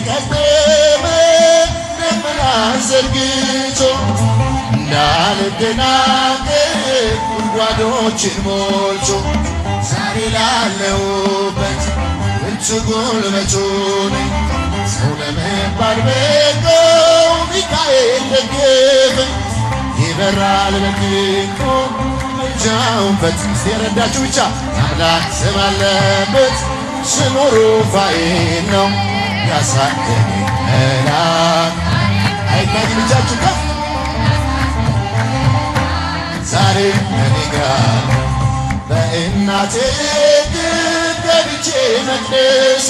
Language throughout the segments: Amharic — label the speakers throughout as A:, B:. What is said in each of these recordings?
A: ቀደመ ደመና ዘርግቶ እንዳልደናገር ጉድጓዶችን ሞልቶ ዛሬ ላለሁበት ብርቱ ጉልበቱ ነኝ። ሰው ለመባል በቀው ሚካኤል ደገፈኝ። ይበራል በክንፉ ምልጃውን ፈጽሞ የረዳችሁ ብቻ አምላክ ስም አለበት ስሙ ሩፋኤል ነው ያሳደገኝ መልአክ። አይታይም እጃችሁ ከፍ ዛሬ ከኔ ጋር በእናቴ እቅፍ ገብቼ መቅደሱ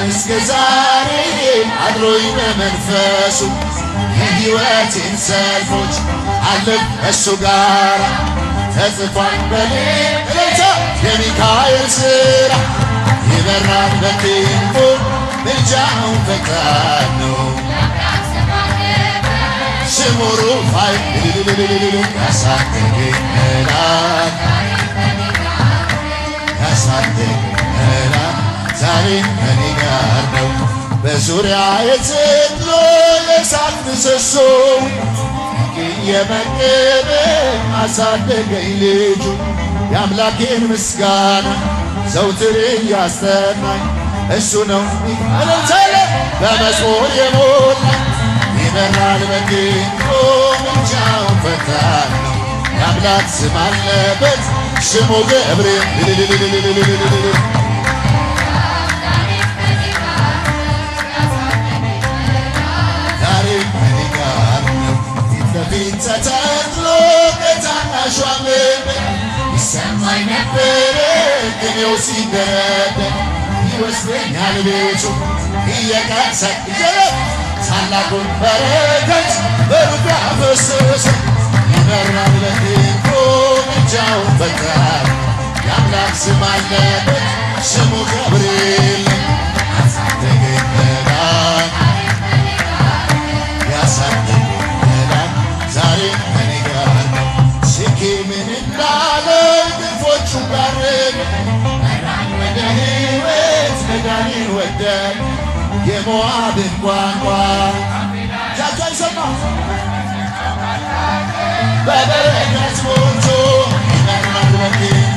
A: እስከ ዛሬ አድሮኝ በመንፈሱ የሕይወቴን ሰልፎች አለፍ እሱ ጋራ ተጽፏል በሌሊት የሚካኤል ሥራ። ይበራል በክንፉ ምልጃው ፈጣን ነው ስሙ ሩፋኤል ያሳደገኝ መልአክ ያሳደገኝ መልአክ ዛሬ ከኔ ጋር ነው። በዙሪያዬ ተክሎ የእሳት ምሰሶ እየመገበ አሳደገኝ ልጁ። የአምላኬን ምስጋና ዘውትር እያሰማኝ እሱ ነው እልልታለ በመዝሙር የሞላ። ይበራል በክንፉ ምልጃውን ፈጣን ነው የአምላክ ስም አለበት ስሙ ገብርኤል። ፊት ተተክሎ ከታናሿ ምድር ይሰማኝ ነበረ ቅኔው ሲደረደር። ይወስደኛል ቤቱ እየቀሰቀሰ ታላቁን በረከት በሩቅ አፈሰሰ። ይበራል በክንፉ ምልጃውን ፈጣን የአምላክ ስም አለበት ስሙ ገብርኤል። ያሳደገኝ መልአክ ያሳደገኝ ዛሬ ከኔ ጋር ነው። ሴኬምን እንዳለ ግንፎቹ ጋረደ መራኝ ወደ ሕይወት መዳኔን ወደደ። የሞዓብን ቋንቋ ጃጃይ ሰማ በበረከት ሞልቶ ይበራል በክንፉ